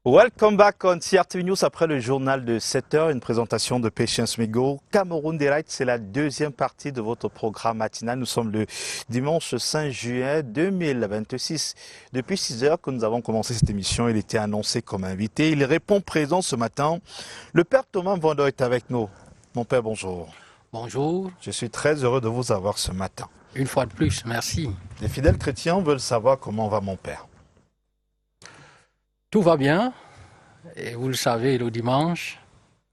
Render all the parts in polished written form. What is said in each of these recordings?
Welcome back on CRTV News après le journal de 7 heures, une présentation de Patience Migo. Cameroun Delight, c'est la deuxième partie de votre programme matinal. Nous sommes le dimanche 5 juillet 2026. Depuis 6 heures que nous avons commencé cette émission, il était annoncé comme invité. Il répond présent ce matin. Le père Thomas Vondo est avec nous. Mon père, bonjour. Bonjour. Je suis très heureux de vous avoir ce matin. Une fois de plus, merci. Les fidèles chrétiens veulent savoir comment va mon père. Tout va bien, et vous le savez, le dimanche,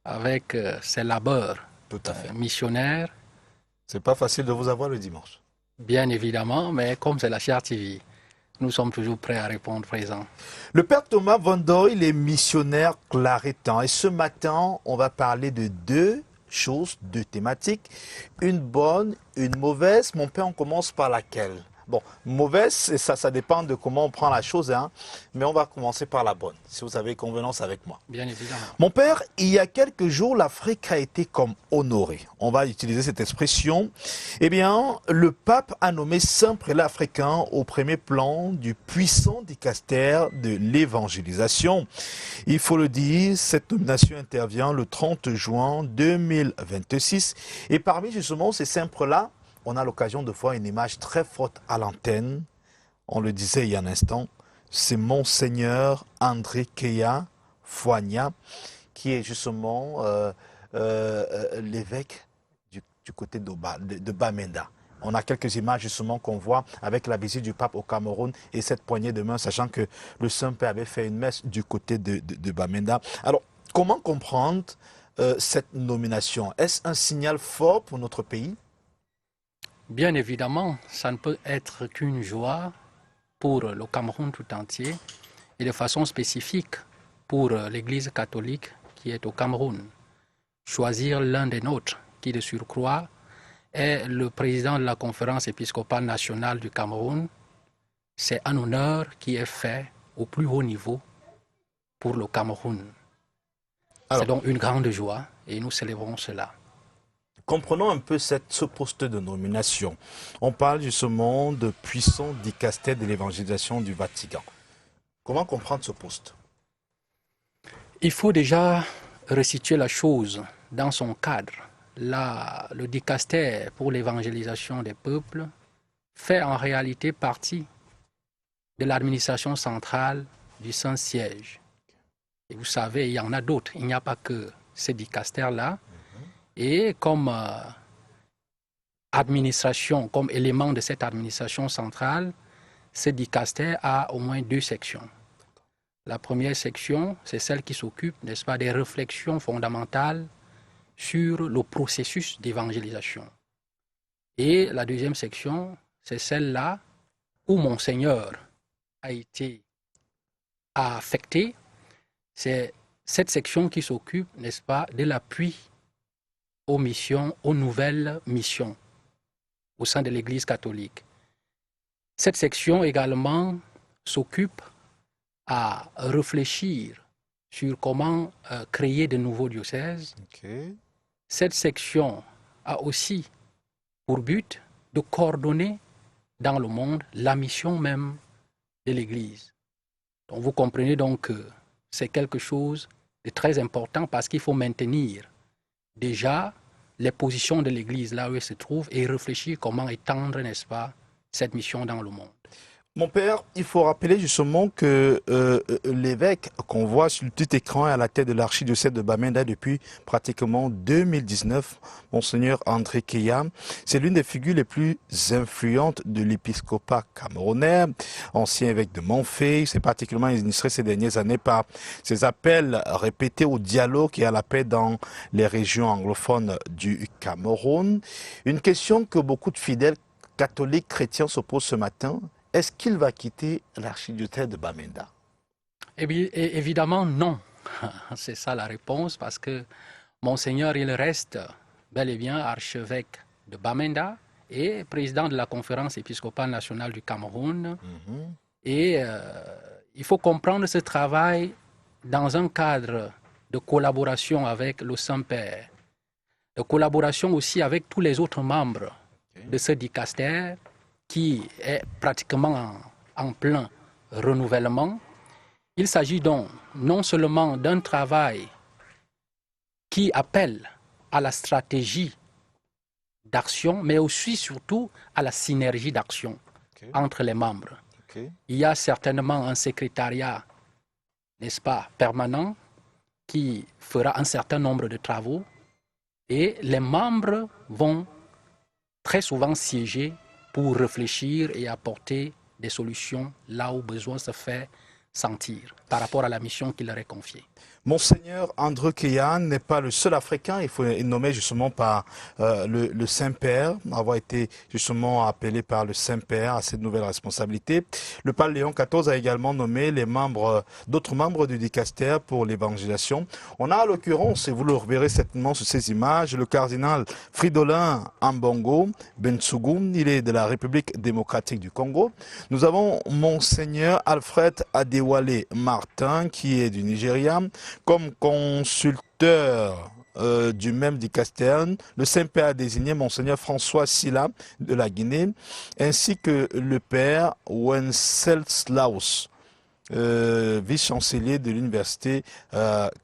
avec ses labeurs missionnaires. C'est pas facile de vous avoir le dimanche. Bien évidemment, mais comme c'est la CRTV, nous sommes toujours prêts à répondre présent. Le père Thomas Vondo, il est missionnaire claretan. Et ce matin, on va parler de deux choses, deux thématiques. Une bonne, une mauvaise. Mon père, on commence par laquelle? Bon, mauvaise, ça dépend de comment on prend la chose, hein, mais on va commencer par la bonne, si vous avez convenance avec moi. Bien évidemment. Mon père, il y a quelques jours, l'Afrique a été comme honorée. On va utiliser cette expression. Eh bien, le pape a nommé saint prélat africain au premier plan du puissant dicastère de l'évangélisation. Il faut le dire, cette nomination intervient le 30 juin 2026. Et parmi justement ces saints prélats, on a l'occasion de voir une image très forte à l'antenne. On le disait il y a un instant, c'est Monseigneur André Keya Foigna, qui est justement l'évêque du côté de Bamenda. On a quelques images justement qu'on voit avec la visite du pape au Cameroun et cette poignée de main, sachant que le Saint-Père avait fait une messe du côté de Bamenda. Alors, comment comprendre cette nomination? Est-ce un signal fort pour notre pays? Bien évidemment, ça ne peut être qu'une joie pour le Cameroun tout entier et de façon spécifique pour l'Église catholique qui est au Cameroun. Choisir l'un des nôtres qui, de surcroît, est le président de la conférence épiscopale nationale du Cameroun, c'est un honneur qui est fait au plus haut niveau pour le Cameroun. C'est donc une grande joie et nous célébrons cela. Comprenons un peu ce poste de nomination. On parle justement de puissant dicastère de l'évangélisation du Vatican. Comment comprendre ce poste? Il faut déjà resituer la chose dans son cadre. Le dicastère pour l'évangélisation des peuples fait en réalité partie de l'administration centrale du Saint-Siège. Et vous savez, il y en a d'autres. Il n'y a pas que ces dicastères-là. Et comme administration, comme élément de cette administration centrale, ce dicastère a au moins deux sections. La première section, c'est celle qui s'occupe, n'est-ce pas, des réflexions fondamentales sur le processus d'évangélisation. Et la deuxième section, c'est celle-là où Monseigneur a été affecté. C'est cette section qui s'occupe, n'est-ce pas, de l'appui aux missions, aux nouvelles missions au sein de l'Église catholique. Cette section également s'occupe à réfléchir sur comment créer de nouveaux diocèses. Cette section a aussi pour but de coordonner dans le monde la mission même de l'Église. Donc vous comprenez donc que c'est quelque chose de très important parce qu'il faut maintenir déjà les positions de l'Église là où elle se trouve et réfléchir comment étendre, n'est-ce pas, cette mission dans le monde. Mon père, il faut rappeler justement que l'évêque qu'on voit sur le petit écran est à la tête de l'archidiocèse de Bamenda depuis pratiquement 2019, Monseigneur André Keya. C'est l'une des figures les plus influentes de l'épiscopat camerounais, ancien évêque de Montfait. C'est particulièrement illustré ces dernières années par ses appels répétés au dialogue et à la paix dans les régions anglophones du Cameroun. Une question que beaucoup de fidèles catholiques chrétiens se posent ce matin. Est-ce qu'il va quitter l'archidiocèse de Bamenda? Eh bien, évidemment, non. C'est ça la réponse, parce que Monseigneur, il reste bel et bien archevêque de Bamenda et président de la conférence épiscopale nationale du Cameroun. Et il faut comprendre ce travail dans un cadre de collaboration avec le Saint-Père, de collaboration aussi avec tous les autres membres de ce dicastère, qui est pratiquement en plein renouvellement. Il s'agit donc non seulement d'un travail qui appelle à la stratégie d'action, mais aussi surtout à la synergie d'action entre les membres. Il y a certainement un secrétariat, n'est-ce pas, permanent, qui fera un certain nombre de travaux et les membres vont très souvent siéger pour réfléchir et apporter des solutions là où besoin se fait sentir par rapport à la mission qui leur est confiée. Monseigneur André Keyan n'est pas le seul Africain, il faut être nommé justement par le Saint-Père, avoir été justement appelé par le Saint-Père à cette nouvelle responsabilité. Le pape Léon XIV a également nommé les membres, d'autres membres du dicaster pour l'évangélisation. On a à l'occurrence, et vous le reverrez certainement sur ces images, le cardinal Fridolin Ambongo Bensougou, il est de la République démocratique du Congo. Nous avons Monseigneur Alfred Adewale Martin qui est du Nigeria. Comme consulteur du même dicaster, le Saint-Père a désigné Monseigneur François Silla de la Guinée, ainsi que le Père Wenceslaus, vice-chancelier de l'université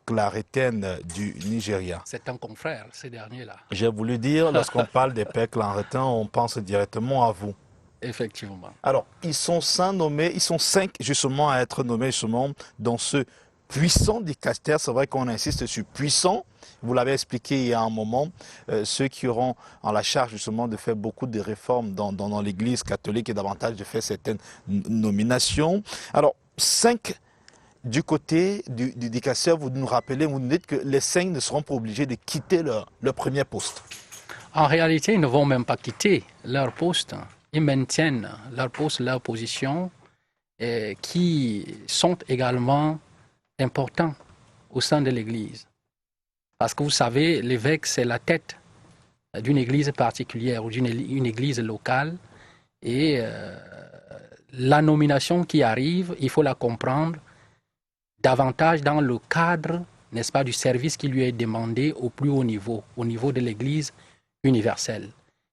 clarétaine du Nigeria. C'est un confrère, ces derniers-là. J'ai voulu dire, lorsqu'on parle des pères clarétains, on pense directement à vous. Effectivement. Alors, ils sont 5 nommés, ils sont 5 justement à être nommés justement dans ce puissant dicaster. C'est vrai qu'on insiste sur puissant. Vous l'avez expliqué il y a un moment, ceux qui auront en la charge justement de faire beaucoup de réformes dans l'Église catholique et davantage de faire certaines nominations. Alors, 5 du côté du dicaster, vous nous rappelez, vous nous dites que les 5 ne seront pas obligés de quitter leur premier poste. En réalité, ils ne vont même pas quitter leur poste. Ils maintiennent leur poste, leur position, qui sont également importants au sein de l'Église. Parce que vous savez, l'évêque, c'est la tête d'une église particulière ou d'une église locale. Et la nomination qui arrive, il faut la comprendre davantage dans le cadre, n'est-ce pas, du service qui lui est demandé au plus haut niveau de l'église universelle.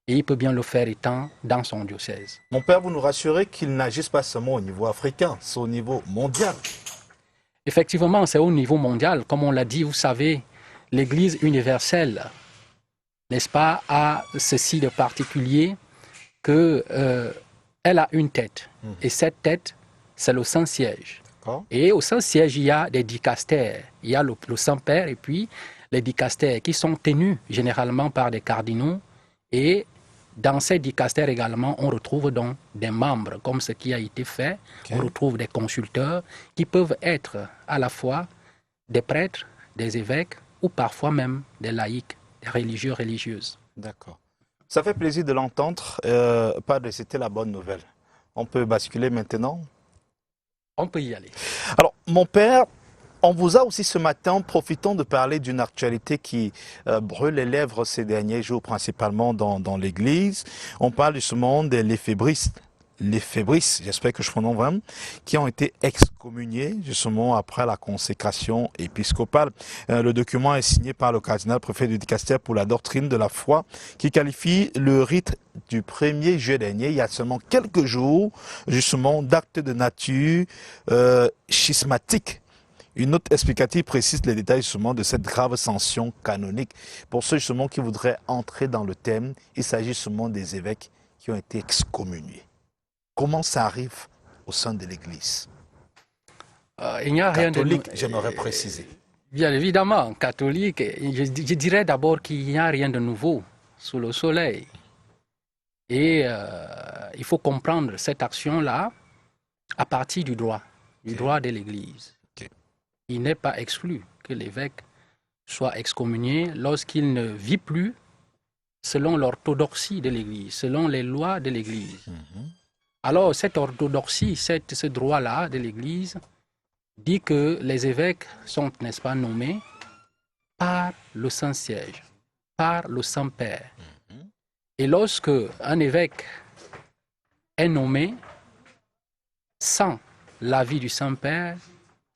Et il peut bien le faire étant dans son diocèse. Mon père, vous nous rassurez qu'il n'agisse pas seulement au niveau africain, c'est au niveau mondial. Effectivement, c'est au niveau mondial. Comme on l'a dit, vous savez, l'Église universelle, n'est-ce pas, a ceci de particulier qu'elle a une tête. Et cette tête, c'est le Saint-Siège. Et au Saint-Siège, il y a des dicastères. Il y a le Saint-Père et puis les dicastères qui sont tenus généralement par des cardinaux. Et dans ces dicastères également, on retrouve donc des membres, comme ce qui a été fait. On retrouve des consulteurs qui peuvent être à la fois des prêtres, des évêques ou parfois même des laïcs, des religieux, religieuses. D'accord. Ça fait plaisir de l'entendre. Padre, c'était la bonne nouvelle. On peut basculer maintenant? On peut y aller. Alors, mon père, on vous a aussi ce matin, profitant de parler d'une actualité qui brûle les lèvres ces derniers jours, principalement dans l'Église. On parle justement des léphébristes, j'espère que je prononce vraiment, qui ont été excommuniés justement après la consécration épiscopale. Le document est signé par le cardinal préfet du dicaster pour la doctrine de la foi, qui qualifie le rite du 1er juillet dernier, il y a seulement quelques jours, justement, d'actes de nature schismatique. Une note explicative précise les détails justement de cette grave sanction canonique. Pour ceux justement qui voudraient entrer dans le thème, il s'agit justement des évêques qui ont été excommuniés. Comment ça arrive au sein de l'Église Il n'y a catholique, rien de... j'aimerais préciser. Bien évidemment, catholique, je dirais d'abord qu'il n'y a rien de nouveau sous le soleil. Et il faut comprendre cette action-là à partir du droit de l'Église. Il n'est pas exclu que l'évêque soit excommunié lorsqu'il ne vit plus selon l'orthodoxie de l'Église, selon les lois de l'Église. Alors, cette orthodoxie, ce droit-là de l'Église dit que les évêques sont, n'est-ce pas, nommés par le Saint-Siège, par le Saint-Père. Et lorsque un évêque est nommé sans l'avis du Saint-Père,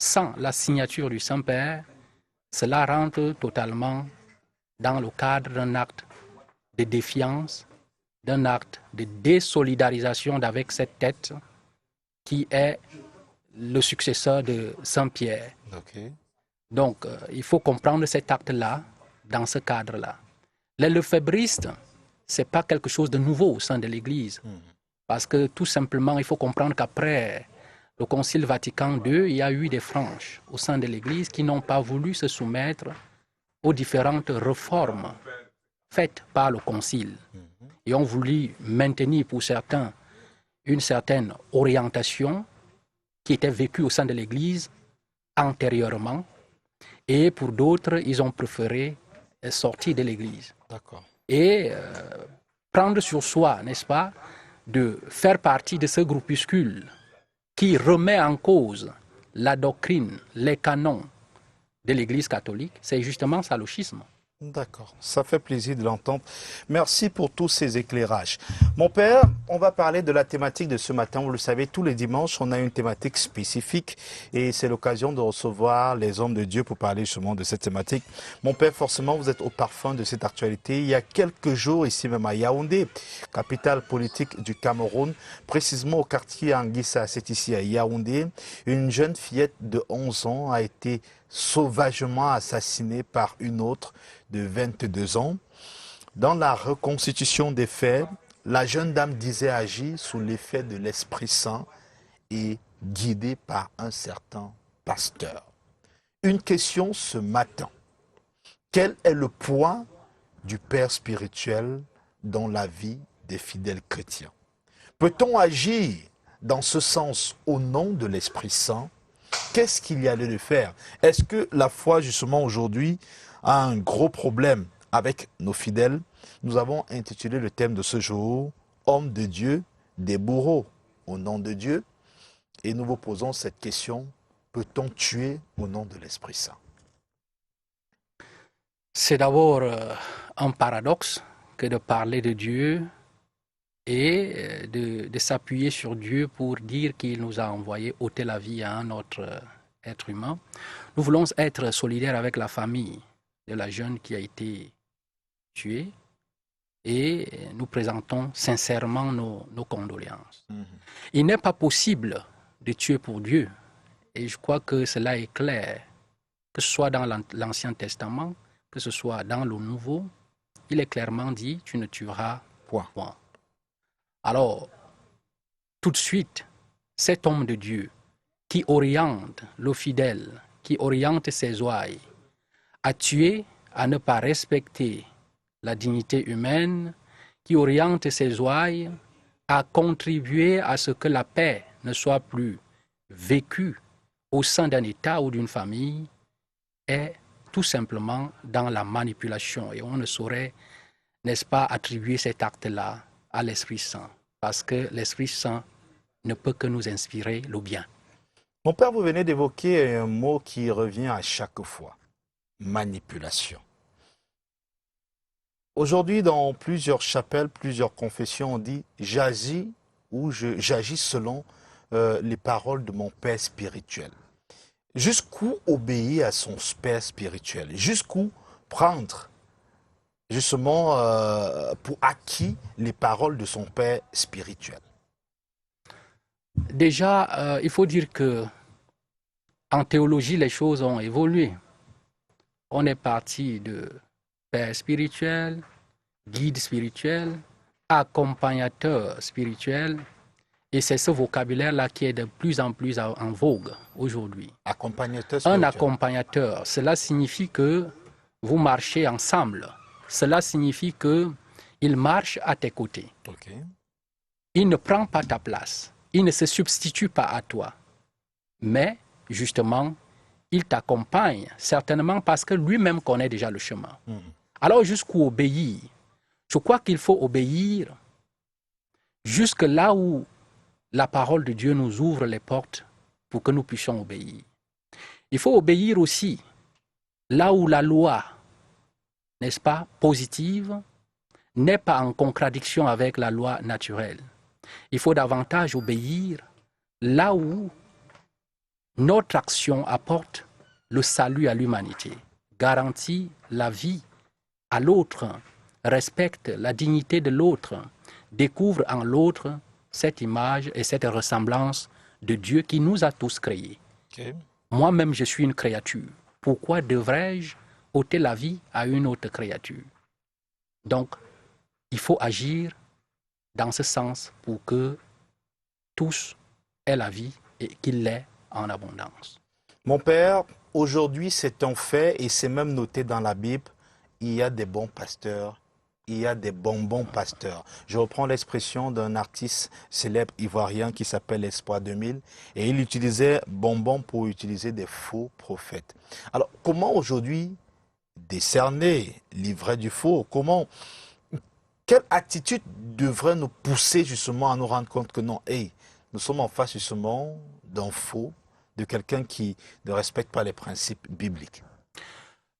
sans la signature du Saint-Père, cela rentre totalement dans le cadre d'un acte de défiance, d'un acte de désolidarisation avec cette tête qui est le successeur de Saint-Pierre. Ok. Donc, il faut comprendre cet acte-là dans ce cadre-là. Les lefébristes, ce n'est pas quelque chose de nouveau au sein de l'Église. Parce que tout simplement, il faut comprendre qu'après le Concile Vatican II, il y a eu des franges au sein de l'Église qui n'ont pas voulu se soumettre aux différentes réformes faites par le Concile. Et ont voulu maintenir pour certains une certaine orientation qui était vécue au sein de l'Église antérieurement. Et pour d'autres, ils ont préféré sortir de l'Église. D'accord. Et prendre sur soi, n'est-ce pas, de faire partie de ce groupuscule qui remet en cause la doctrine, les canons de l'Église catholique, c'est justement ça le schisme. D'accord, ça fait plaisir de l'entendre. Merci pour tous ces éclairages. Mon père, on va parler de la thématique de ce matin. Vous le savez, tous les dimanches, on a une thématique spécifique et c'est l'occasion de recevoir les hommes de Dieu pour parler justement de cette thématique. Mon père, forcément, vous êtes au parfum de cette actualité. Il y a quelques jours, ici même à Yaoundé, capitale politique du Cameroun, précisément au quartier Anguissa, c'est ici à Yaoundé, une jeune fillette de 11 ans a été sauvagement assassinée par une autre de 22 ans. Dans la reconstitution des faits, la jeune dame disait agir sous l'effet de l'Esprit Saint et guidée par un certain pasteur. Une question ce matin. Quel est le poids du Père spirituel dans la vie des fidèles chrétiens? Peut-on agir dans ce sens au nom de l'Esprit Saint? Qu'est-ce qu'il y a lieu de faire? Est-ce que la foi, justement, aujourd'hui, a un gros problème avec nos fidèles? Nous avons intitulé le thème de ce jour « Hommes de Dieu, des bourreaux au nom de Dieu ». Et nous vous posons cette question, peut-on tuer au nom de l'Esprit Saint? C'est d'abord un paradoxe que de parler de Dieu et de s'appuyer sur Dieu pour dire qu'il nous a envoyé ôter la vie à un autre être humain. Nous voulons être solidaires avec la famille de la jeune qui a été tuée et nous présentons sincèrement nos condoléances. Il n'est pas possible de tuer pour Dieu et je crois que cela est clair, que ce soit dans l'Ancien Testament, que ce soit dans le Nouveau, il est clairement dit « tu ne tueras point ». Alors, tout de suite, cet homme de Dieu qui oriente le fidèle, qui oriente ses ouailles, à tuer, à ne pas respecter la dignité humaine, qui oriente ses ouailles à contribuer à ce que la paix ne soit plus vécue au sein d'un État ou d'une famille, est tout simplement dans la manipulation. Et on ne saurait, n'est-ce pas, attribuer cet acte-là à l'Esprit Saint, parce que l'Esprit Saint ne peut que nous inspirer le bien. Mon père, vous venez d'évoquer un mot qui revient à chaque fois, manipulation. Aujourd'hui, dans plusieurs chapelles, plusieurs confessions, on dit « j'agis » ou « j'agis selon les paroles de mon père spirituel ». Jusqu'où obéir à son père spirituel? Jusqu'où prendre justement pour acquis les paroles de son père spirituel? Déjà, il faut dire que en théologie, les choses ont évolué. On est parti de père spirituel, guide spirituel, accompagnateur spirituel, et c'est ce vocabulaire-là qui est de plus en plus en vogue aujourd'hui. Accompagnateur spirituel. Un accompagnateur, cela signifie que vous marchez ensemble. Cela signifie qu'il marche à tes côtés. Okay. Il ne prend pas ta place. Il ne se substitue pas à toi. Mais, justement, il t'accompagne, certainement parce que lui-même connaît déjà le chemin. Alors, jusqu'où obéir? Je crois qu'il faut obéir jusque là où la parole de Dieu nous ouvre les portes pour que nous puissions obéir. Il faut obéir aussi là où la loi, n'est-ce pas, positive, n'est pas en contradiction avec la loi naturelle. Il faut davantage obéir là où notre action apporte le salut à l'humanité, garantit la vie à l'autre, respecte la dignité de l'autre, découvre en l'autre cette image et cette ressemblance de Dieu qui nous a tous créés. Ok. Moi-même, je suis une créature. Pourquoi devrais-je ôter la vie à une autre créature? Donc, il faut agir dans ce sens pour que tous aient la vie et qu'ils l'aient en abondance. Mon père, aujourd'hui, c'est un fait et c'est même noté dans la Bible. Il y a des bons pasteurs, il y a des bonbons pasteurs. Je reprends l'expression d'un artiste célèbre ivoirien qui s'appelle Espoir 2000 et il utilisait bonbons pour utiliser des faux prophètes. Alors, comment aujourd'hui décerner l'ivraie du faux? Quelle attitude devrait nous pousser justement à nous rendre compte que non, hey, nous sommes en face justement d'un faux, de quelqu'un qui ne respecte pas les principes bibliques?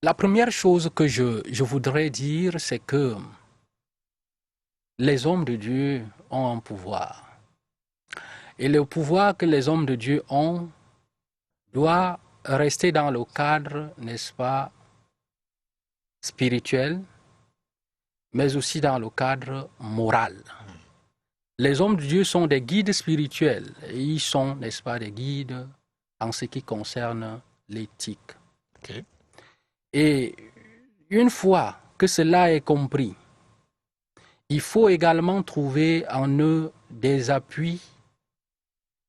La première chose que je voudrais dire, c'est que les hommes de Dieu ont un pouvoir. Et le pouvoir que les hommes de Dieu ont doit rester dans le cadre, n'est-ce pas, spirituel, mais aussi dans le cadre moral. Les hommes de Dieu sont des guides spirituels et ils sont, n'est-ce pas, des guides en ce qui concerne l'éthique. Okay. Et une fois que cela est compris, il faut également trouver en eux des appuis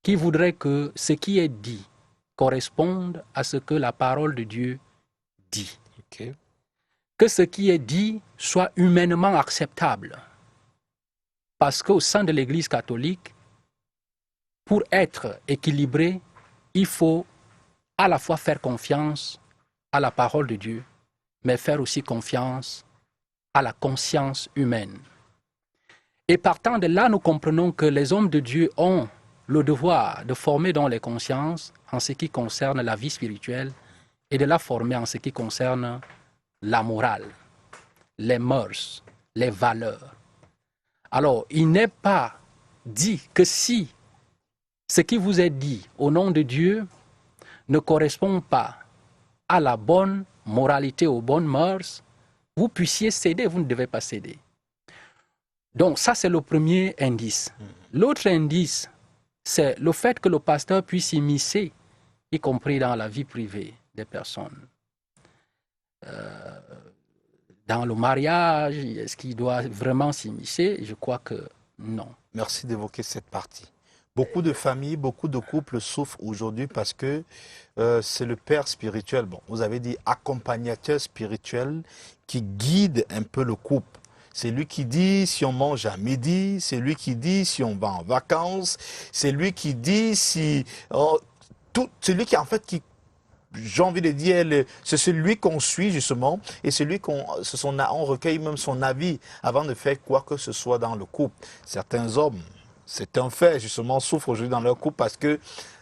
qui voudraient que ce qui est dit corresponde à ce que la parole de Dieu dit. Okay. Que ce qui est dit soit humainement acceptable. Parce qu'au sein de l'Église catholique, pour être équilibré, il faut à la fois faire confiance à la parole de Dieu, mais faire aussi confiance à la conscience humaine. Et partant de là, nous comprenons que les hommes de Dieu ont le devoir de former dans les consciences en ce qui concerne la vie spirituelle et de la former en ce qui concerne la morale, les mœurs, les valeurs. Alors, il n'est pas dit que si ce qui vous est dit au nom de Dieu ne correspond pas à la bonne moralité, aux bonnes mœurs, vous puissiez céder, vous ne devez pas céder. Donc ça, c'est le premier indice. L'autre indice, c'est le fait que le pasteur puisse s'immiscer, y compris dans la vie privée des personnes. Dans le mariage, est-ce qu'il doit vraiment s'immiscer? Je crois que non. Merci d'évoquer cette partie. Beaucoup de familles, beaucoup de couples souffrent aujourd'hui parce que c'est le père spirituel, bon, vous avez dit accompagnateur spirituel, qui guide un peu le couple. C'est lui qui dit si on mange à midi, c'est lui qui dit si on va en vacances, c'est lui qui dit si... c'est lui qui, en fait, qui... J'ai envie de dire, c'est celui qu'on suit justement, et celui on recueille même son avis avant de faire quoi que ce soit dans le couple. Certains hommes, c'est un fait, justement, souffrent aujourd'hui dans leur couple parce que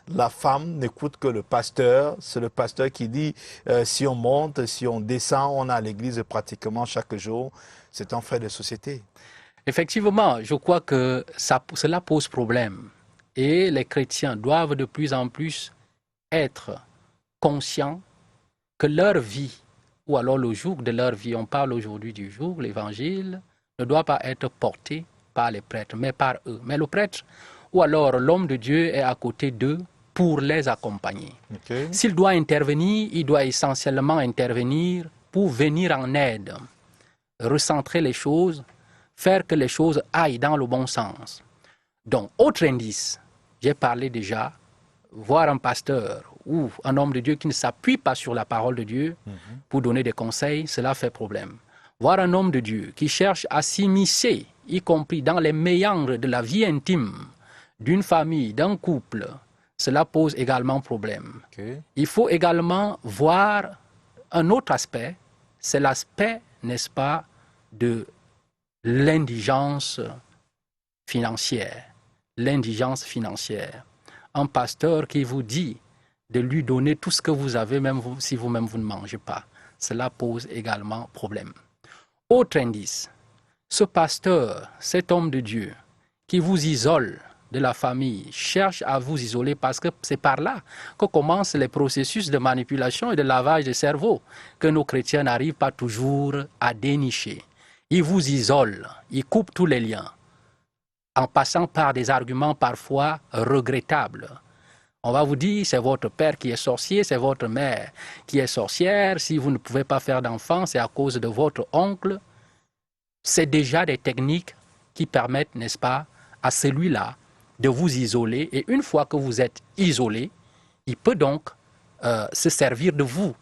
la femme n'écoute que le pasteur. C'est le pasteur qui dit si on monte, si on descend, on est à l'église pratiquement chaque jour. C'est un fait de société. Effectivement, je crois que cela pose problème. Et les chrétiens doivent de plus en plus être conscients que leur vie, ou alors le jour de leur vie, on parle aujourd'hui du jour, l'évangile, ne doit pas être porté par les prêtres, mais par eux. Mais le prêtre, ou alors l'homme de Dieu est à côté d'eux pour les accompagner. Okay. S'il doit intervenir, il doit essentiellement intervenir pour venir en aide, recentrer les choses, faire que les choses aillent dans le bon sens. Donc, autre indice, j'ai parlé déjà, voir un pasteur ou un homme de Dieu qui ne s'appuie pas sur la parole de Dieu pour donner des conseils, cela fait problème. Voir un homme de Dieu qui cherche à s'immiscer, y compris dans les méandres de la vie intime d'une famille, d'un couple, cela pose également problème. Okay. Il faut également voir un autre aspect, c'est l'aspect, n'est-ce pas, de l'indigence financière. L'indigence financière. Un pasteur qui vous dit de lui donner tout ce que vous avez, même si vous-même vous ne mangez pas. Cela pose également problème. Autre indice, ce pasteur, cet homme de Dieu, qui vous isole de la famille, cherche à vous isoler parce que c'est par là que commencent les processus de manipulation et de lavage de cerveau que nos chrétiens n'arrivent pas toujours à dénicher. Il vous isole, il coupe tous les liens, en passant par des arguments parfois regrettables. On va vous dire, c'est votre père qui est sorcier, c'est votre mère qui est sorcière. Si vous ne pouvez pas faire d'enfant, c'est à cause de votre oncle. C'est déjà des techniques qui permettent, n'est-ce pas, à celui-là de vous isoler. Et une fois que vous êtes isolé, il peut donc se servir de vous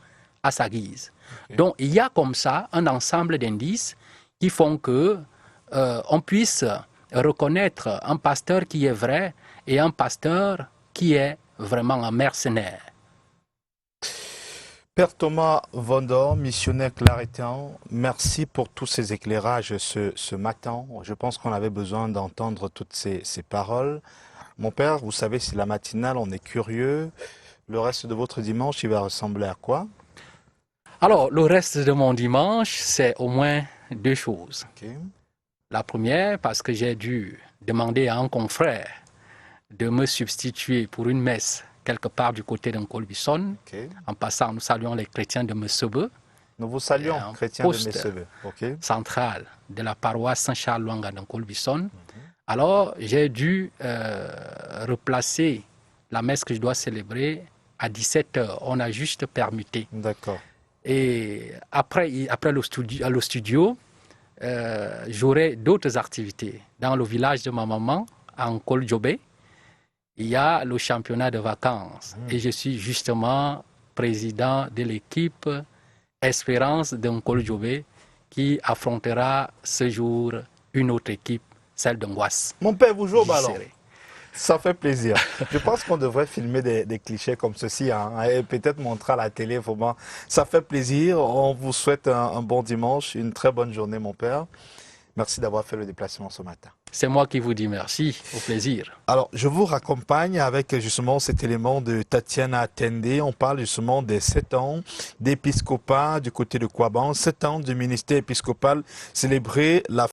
à sa guise. Okay. Donc, il y a comme ça un ensemble d'indices qui font que on puisse reconnaître un pasteur qui est vrai et un pasteur qui est vraiment un mercenaire. Père Thomas Vondor, missionnaire claretin, merci pour tous ces éclairages ce matin. Je pense qu'on avait besoin d'entendre toutes ces paroles. Mon père, vous savez, c'est la matinale, on est curieux. Le reste de votre dimanche, il va ressembler à quoi? Alors, le reste de mon dimanche, c'est au moins deux choses. Okay. La première, parce que j'ai dû demander à un confrère de me substituer pour une messe quelque part du côté d'Nkolbison. Okay. En passant, nous saluons les chrétiens de Mesebe. Nous vous saluons, chrétiens de Mesebe. Okay. Central de la paroisse Saint-Charles-Luanga d'Nkolbison. Alors, j'ai dû replacer la messe que je dois célébrer à 17h. On a juste permuté. D'accord. Et après le studio, j'aurai d'autres activités. Dans le village de ma maman, à Nkol-Djobé, il y a le championnat de vacances. Et je suis justement président de l'équipe Espérance de Nkol-Djobé qui affrontera ce jour une autre équipe, celle de Ngouass. Mon père, vous jouez au ballon. Ça fait plaisir. Je pense qu'on devrait filmer des clichés comme ceci, hein, et peut-être montrer à la télé. Vraiment. Ça fait plaisir. On vous souhaite un bon dimanche, une très bonne journée, mon père. Merci d'avoir fait le déplacement ce matin. C'est moi qui vous dis merci, au plaisir. Alors, je vous raccompagne avec justement cet élément de Tatiana Tende. On parle justement des 7 ans d'épiscopat du côté de Kouaban, 7 ans du ministère épiscopal célébré la